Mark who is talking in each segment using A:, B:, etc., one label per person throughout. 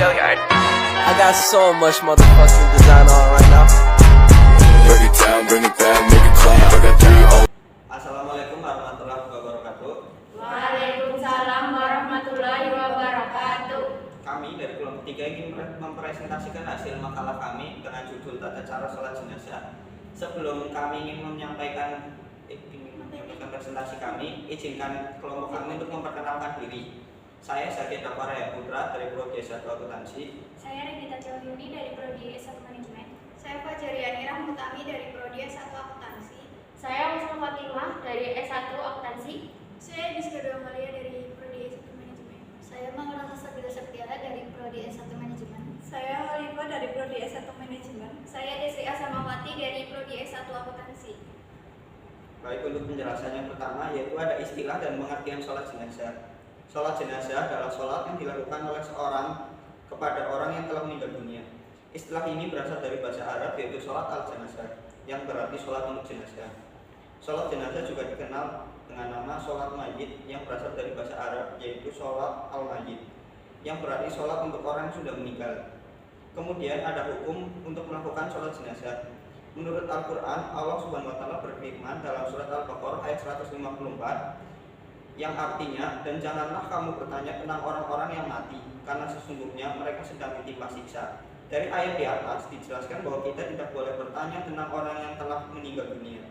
A: Hilliard. I got so much motherfucking design on right now.
B: Break it down, bring it back, make it clap. I got 3
C: Assalamualaikum warahmatullahi wabarakatuh.
D: Waalaikumsalam warahmatullahi wabarakatuh.
C: Kami dari kelompok 3 ingin mempresentasikan hasil makalah kami dengan judul Tata Cara Sholat Jenazah. Sebelum kami ingin menyampaikan presentasi kami, izinkan kelompok kami untuk memperkenalkan diri. Saya Sakit Daparaya Putra dari Prodi S1 Akuntansi.
D: Saya Regita Cilyuni dari Prodi S1 Manajemen.
E: Saya Fajariani Rahmutami dari Prodi S1 Akuntansi.
D: Saya Wisnu Fatimah dari S1 Akuntansi.
E: Saya Diska Malia dari Prodi S1 Manajemen.
F: Saya Mangrasa Sabila Saktiara dari Prodi S1 Manajemen.
E: Saya Halifah dari Prodi S1 Manajemen.
F: Saya Desri Asamawati dari Prodi S1 Akuntansi.
C: Baik, untuk penjelasan yang pertama yaitu ada istilah dan pengertian sholat jenazah. Sholat jenazah adalah sholat yang dilakukan oleh seorang kepada orang yang telah meninggal dunia. Istilah ini berasal dari bahasa Arab yaitu sholat al-jenazah, yang berarti sholat untuk jenazah. Sholat jenazah juga dikenal dengan nama sholat mayit, yang berasal dari bahasa Arab yaitu sholat al-mayit, yang berarti sholat untuk orang yang sudah meninggal. Kemudian ada hukum untuk melakukan sholat jenazah. Menurut Al-Quran, Allah Subhanahu wa Ta'ala berfirman dalam surat Al-Baqarah ayat 154, yang artinya, dan janganlah kamu bertanya tentang orang-orang yang mati, karena sesungguhnya mereka sedang ditimpa siksa. Dari ayat di atas dijelaskan bahwa kita tidak boleh bertanya tentang orang yang telah meninggal dunia.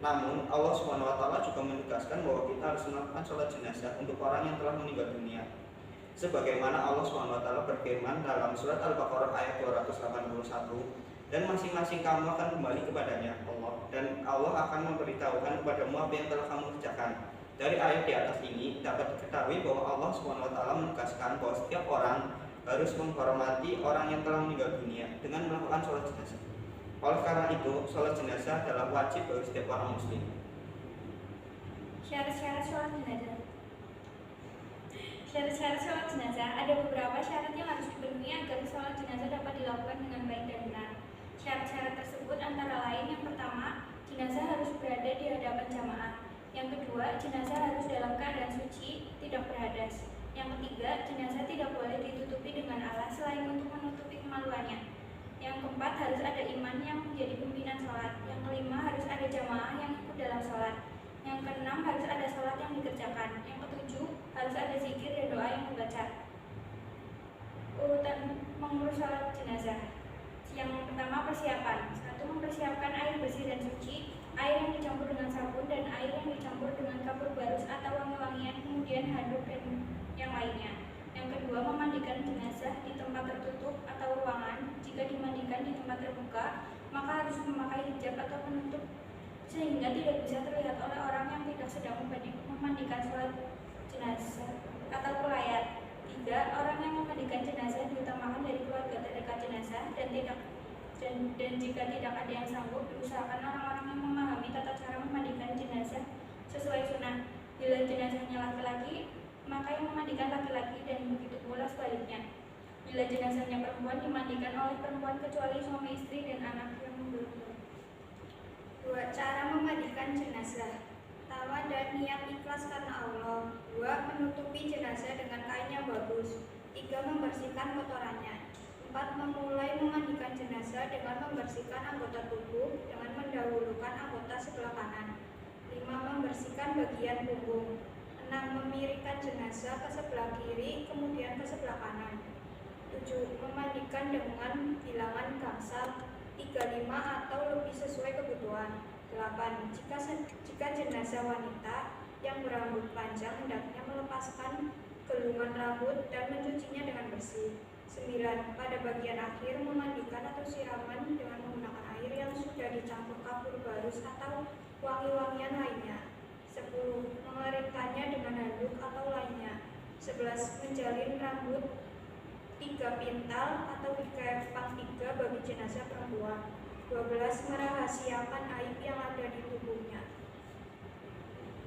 C: Namun Allah Subhanahu wa Ta'ala juga menegaskan bahwa kita harus melakukan sholat jenazah untuk orang yang telah meninggal dunia. Sebagaimana Allah Subhanahu wa Ta'ala berfirman dalam surat Al-Baqarah ayat 281, dan masing-masing kamu akan kembali kepadanya Allah, dan Allah akan memberitahukan kepadamu apa yang telah kamu kerjakan. Dari ayat di atas ini dapat diketahui bahwa Allah Subhanahu wa Ta'ala menegaskan bahwa setiap orang harus menghormati orang yang telah meninggal dunia dengan melakukan sholat jenazah. Oleh karena itu, sholat jenazah adalah wajib bagi setiap orang muslim.
D: Syarat-syarat sholat jenazah. Syarat-syarat sholat jenazah, ada beberapa syarat yang harus dipenuhi agar sholat jenazah dapat dilakukan dengan baik dan benar. Syarat-syarat tersebut antara lain: yang pertama, jenazah harus berada di hadapan jamaah. Yang kedua, jenazah harus dalam keadaan suci, tidak berhadas. Yang ketiga, jenazah tidak boleh ditutupi dengan alas selain untuk menutupi kemaluannya. Yang keempat, harus ada imam yang menjadi pimpinan sholat. Yang kelima, harus ada jamaah yang ikut dalam sholat. Yang keenam, harus ada sholat yang dikerjakan. Yang ketujuh, harus ada zikir dan doa yang dibaca. Urutan mengurus sholat jenazah. Yang pertama, persiapan. 1. Mempersiapkan air bersih dan suci, air yang dicampur dengan sabun, dan air yang dicampur dengan kapur barus atau wangi-wangian, kemudian handuk dan yang lainnya. Yang kedua, memandikan jenazah di tempat tertutup atau ruangan. Jika dimandikan di tempat terbuka, maka harus memakai hijab atau penutup sehingga tidak bisa terlihat oleh orang yang tidak sedang memandikan sholat jenazah atau pelayat. 3. Orang yang memandikan jenazah diutamakan dari keluarga terdekat jenazah, dan jika tidak ada yang sanggup, diusahakan orang-orang yang memahami tata cara memandikan jenazah sesuai sunnah. Bila jenazahnya laki-laki, maka yang memandikan laki-laki, dan begitu pula sebaliknya. Bila jenazahnya perempuan, dimandikan oleh perempuan kecuali suami istri dan anak yang belum.
E: 2. Cara memandikan jenazah. Pertama, dan niat ikhlas karena Allah. 2. Menutupi jenazah dengan kain yang bagus. 3. Membersihkan kotorannya. 4. Memulai memandikan jenazah dengan membersihkan anggota tubuh dengan mendahulukan anggota sebelah kanan. 5. Membersihkan bagian punggung. 6. Memiringkan jenazah ke sebelah kiri kemudian ke sebelah kanan. 7. Memandikan dengan bilangan gangsal 35 atau lebih sesuai kebutuhan. 8. Jika jenazah wanita yang berambut panjang, hendaknya melepaskan gelungan rambut dan mencucinya dengan bersih. 9. Pada bagian akhir, memandikan atau siraman dengan menggunakan air yang sudah dicampur kapur barus atau wangi-wangian lainnya. 10. Mengeringkannya dengan handuk atau lainnya. 11. Menjalin rambut 3 pintal atau 3 kepang 3 bagi jenazah perempuan. 12. Merahasiakan aib yang ada di tubuhnya.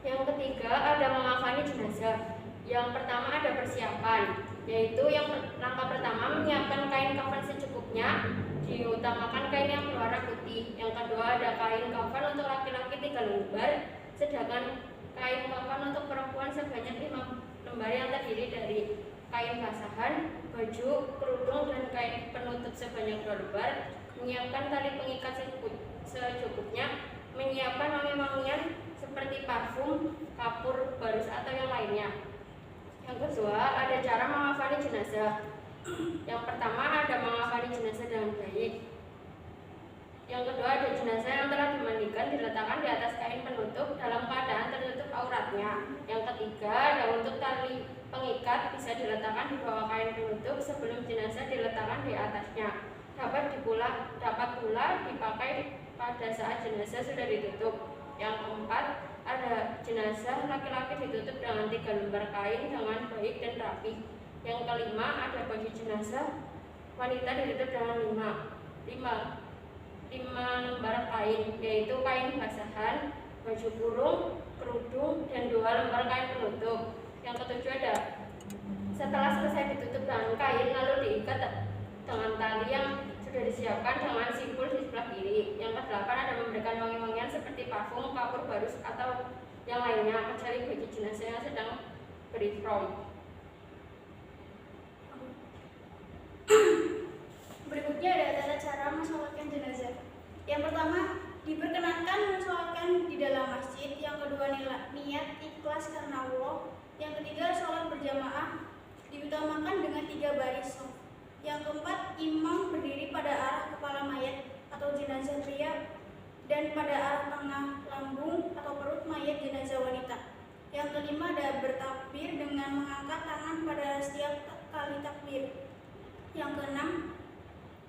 D: Yang ketiga, ada mengakani jenazah. Yang pertama, ada persiapan, yaitu yang langkah pertama menyiapkan kain kafan secukupnya, diutamakan kain yang berwarna putih. Yang kedua, ada kain kafan untuk laki-laki 3 lembar, sedangkan kain kafan untuk perempuan sebanyak 5 lembar yang terdiri dari kain
G: kain basahan, baju, kerudung, dan kain penutup sebanyak 2 lembar, menyiapkan tali pengikat secukupnya, menyiapkan wangi-wangian seperti parfum, kapur, barus, atau yang lainnya. Yang kedua, ada cara mengafani jenazah. Yang pertama, ada mengafani jenazah dengan baik. Yang kedua, ada jenazah yang telah dimandikan diletakkan di atas kain penutup dalam keadaan tertutup auratnya. Yang ketiga, ada untuk tali pengikat bisa diletakkan di bawah kain penutup sebelum jenazah diletakkan di atasnya. Dapat pula dipakai pada saat jenazah sudah ditutup. Yang keempat, ada jenazah laki-laki ditutup dengan 3 lembar kain dengan baik dan rapi. Yang kelima, ada baju jenazah wanita ditutup dengan 5 lembar kain, yaitu kain basahan, baju kurung, kerudung, dan 2 lembar kain penutup. Yang ketujuh, ada setelah selesai ditutup dengan kain lalu diikat dengan tali yang sudah disiapkan dengan simpul di sebelah kiri. Yang kedelapan, ada memberikan wangi-wangian seperti parfum, kapur, barus, atau yang lainnya, kecuali bagi jenazah yang sedang berihram.
E: Berikutnya ada tata cara mensolatkan jenazah. Yang pertama, diperkenankan mensolatkan di dalam masjid. Yang kedua, niat ikhlas karena Allah. Yang ketiga, sholat berjamaah diutamakan dengan 3 baris shaf. Yang keempat, imam berdiri pada arah kepala mayat atau jenazah pria dan pada arah tengah lambung atau perut mayat jenazah wanita. Yang kelima, ada bertakbir dengan mengangkat tangan pada setiap kali takbir. Yang keenam,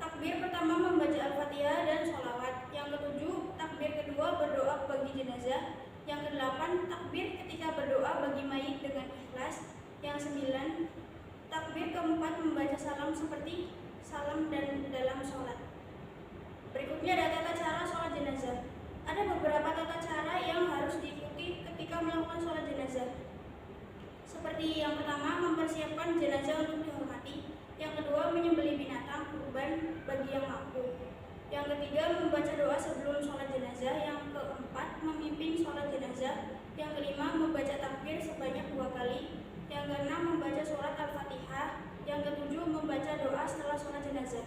E: takbir pertama membaca Al-Fatihah dan sholawat. Yang ketujuh, takbir kedua berdoa bagi jenazah. Yang kedelapan, takbir ketika berdoa bagi mayit dengan ikhlas. Yang sembilan, takbir keempat membaca salam seperti salam dan dalam sholat. Berikutnya ada tata cara sholat jenazah. Ada beberapa tata cara yang harus diikuti ketika melakukan sholat jenazah. Seperti yang pertama, mempersiapkan jenazah untuk dihormati. Yang kedua, menyembelih binatang kurban bagi yang mampu. Yang ketiga, membaca doa sebelum sholat jenazah. Yang keempat, memimpin sholat jenazah. Yang kelima, membaca takbir sebanyak 2 kali. Yang keenam, membaca surat Al-Fatihah. Yang ketujuh, membaca doa setelah sholat jenazah.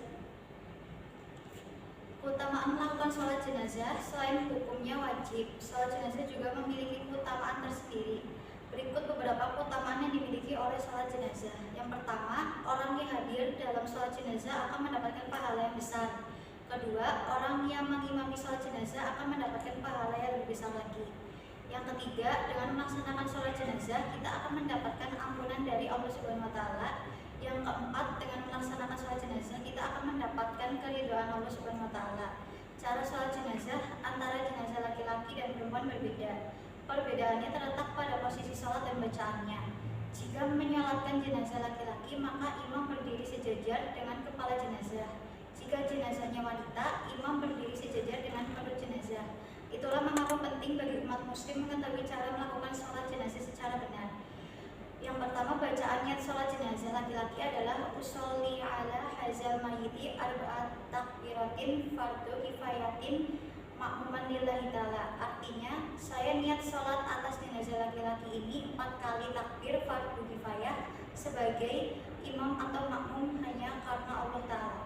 F: Keutamaan melakukan sholat jenazah, selain hukumnya wajib, sholat jenazah juga memiliki keutamaan tersendiri. Berikut beberapa keutamaan yang dimiliki oleh sholat jenazah. Yang pertama, orang yang hadir dalam sholat jenazah akan mendapatkan pahala yang besar. Kedua, orang yang mengimami sholat jenazah akan mendapatkan pahala yang lebih besar lagi. Yang ketiga, dengan melaksanakan sholat jenazah, kita akan mendapatkan ampunan dari Allah Subhanahu wa Ta'ala. Yang keempat, dengan melaksanakan sholat jenazah, kita akan mendapatkan keridhaan Allah Subhanahu wa Ta'ala. Cara sholat jenazah antara jenazah laki-laki dan perempuan berbeda. Perbedaannya terletak pada posisi sholat dan bacaannya. Jika menyolatkan jenazah laki-laki, maka imam berdiri sejajar dengan kepala jenazah. Jika jenazahnya wanita, imam berdiri sejajar dengan perut jenazah. Itulah mengapa penting bagi umat muslim mengetahui cara melakukan sholat jenazah secara benar. Yang pertama, bacaan niat sholat jenazah laki-laki adalah usolli ala hazal mayyiti arba'at takbiratin fardu kifayatin makmuman lillahi ta'ala. Artinya, saya niat sholat atas jenazah laki-laki ini 4 kali takbir fardu kifayah sebagai imam atau makmum hanya karena Allah Ta'ala.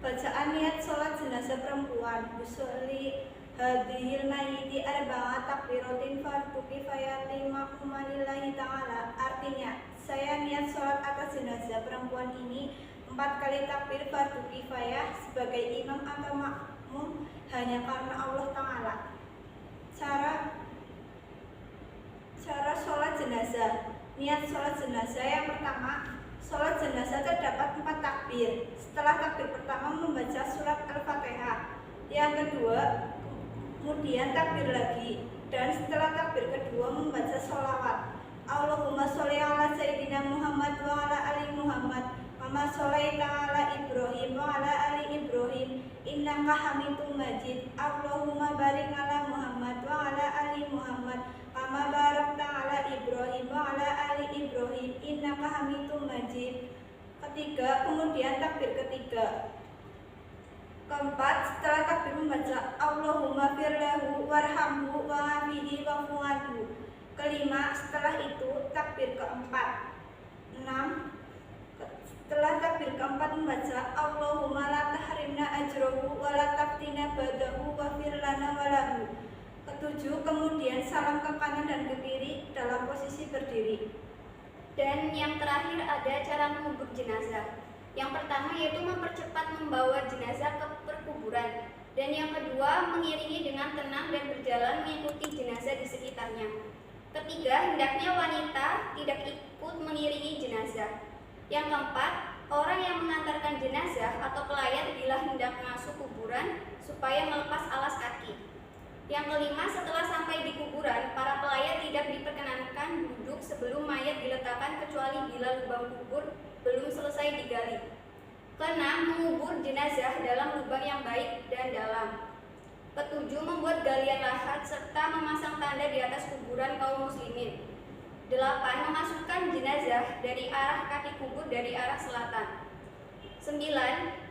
E: Bacaan niat sholat jenazah perempuan. Usolli hadhil mayyiti arba'at takbiratin fardu kifayatin makmuman lillahi ta'ala. Artinya, saya niat sholat atas jenazah perempuan ini 4 kali takbir fardu kifayah sebagai imam atau makmum hanya karena Allah Ta'ala. Cara sholat jenazah. Niat sholat jenazah. Yang pertama, sholat jenazah terdapat 4 takbir. Setelah takbir pertama membaca surat Al-Fatihah. Yang kedua, kemudian takbir lagi. Dan setelah takbir kedua membaca sholawat. Allahumma sholli ala Sayyidina Muhammad wa ala ali Muhammad kama sholaita ala Ibrahim wa ala ali Ibrahim innaka hamidum majid. Allahumma barik ala Muhammad wa ala ali Muhammad kama barakta ala Ibrahim wa ala ali Ibrahim innaka hamidum majid. Ketiga, kemudian takbir ketiga. Keempat, setelah takbir membaca Allahumma firlahu warhamhu wa afihi wa fu'adhu. Kelima, setelah itu takbir keempat. 6. keempat membaca Allahumma la tahrimna ajrohu wa la taftina ba'dahu wa firlana walahu. Ketujuh, kemudian salam ke kanan dan ke kiri dalam posisi berdiri.
F: Dan yang terakhir ada cara mengubur jenazah. Yang pertama yaitu mempercepat membawa jenazah ke perkuburan. Dan yang kedua, mengiringi dengan tenang dan berjalan mengikuti jenazah di sekitarnya. Ketiga, hendaknya wanita tidak ikut mengiringi jenazah. Yang keempat, orang yang mengantarkan jenazah atau pelayat bila hendak masuk kuburan supaya melepas alas kaki. Yang kelima, setelah sampai di kuburan, para pelayat tidak diperkenankan duduk sebelum mayat diletakkan kecuali bila lubang kubur belum selesai digali. Keenam, mengubur jenazah dalam lubang yang baik dan dalam. Ketujuh, membuat galian lahat serta memasang tanda di atas kuburan kaum muslimin. 8. Memasukkan jenazah dari arah kaki kubur dari arah selatan. 9.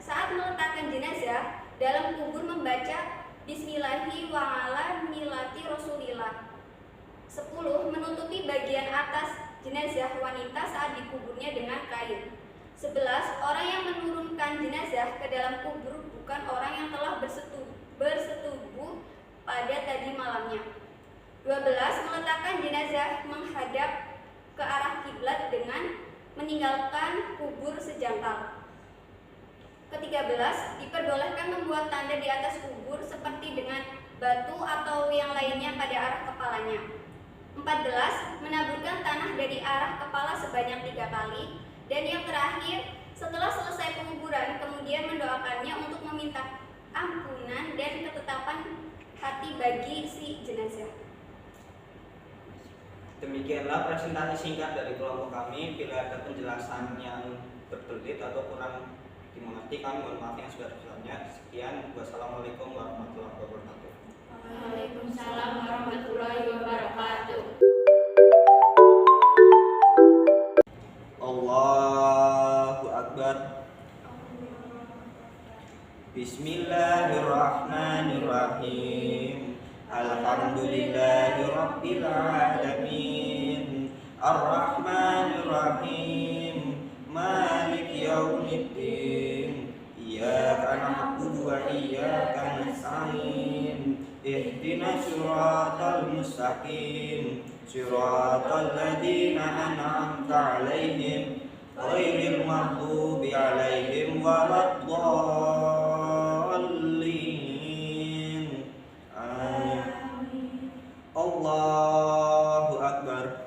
F: Saat meletakkan jenazah dalam kubur membaca Bismillahi wa ala millati Rasulillah. 10. Menutupi bagian atas jenazah wanita saat dikuburnya dengan kain. 11. Orang yang menurunkan jenazah ke dalam kubur bukan orang yang telah bersetubuh pada tadi malamnya. 12. Meletakkan jenazah menghadap ke arah kiblat dengan meninggalkan kubur sejangkal. Ke-13, diperbolehkan membuat tanda di atas kubur seperti dengan batu atau yang lainnya pada arah kepalanya. 14. Menaburkan tanah dari arah kepala sebanyak 3 kali. Dan yang terakhir, setelah selesai penguburan, kemudian mendoakannya untuk meminta ampunan dan ketetapan hati bagi si jenazah.
C: Demikianlah presentasi singkat dari kelompok kami. Bila ada penjelasan yang berbelit atau kurang dimengerti, kami mohon maaf yang sebesar-besarnya. Sekian, wassalamualaikum warahmatullahi wabarakatuh.
G: Waalaikumsalam warahmatullahi wabarakatuh.
C: Allahu Akbar. Bismillahirrahmanirrahim. Alhamdulillahi Rabbil Alamin. Ar-Rahmanirrahim. Malik Yawmiddin. Iyyaka na'budu wa iyyaka nasta'in. Ihdinas siratal mustaqim. Siratal ladzina an'amta 'alaihim ghairil maghdubi 'alaihim waladdallin. Amin. Allahu Akbar.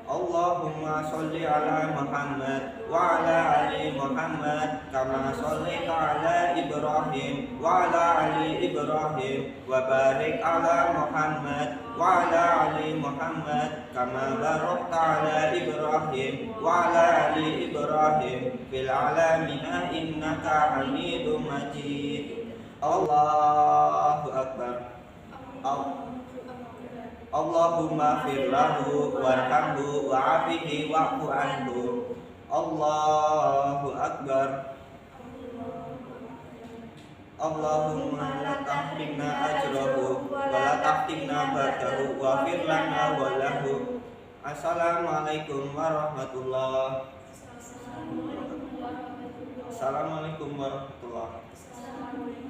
C: Allahumma sholli ala Muhammad wa ala ali Muhammad kama shollaita ala Ibrahim wa ala ali Ibrahim wa barik ala Muhammad wa ala ali Muhammad kama barakta ala Ibrahim wa ala ali Ibrahim fil alamin innaka Hamidum Majid. Allahu Akbar. Allahumma firlahu warhamhu wa'afihi wa'fu anhu. Allahu Akbar. Allahumma la tahrimna ajrahu wa la taftinna ba'dahu wa firlana wa lahu. Assalamualaikum warahmatullahi wabarakatuh. Assalamualaikum warahmatullahi wabarakatuh.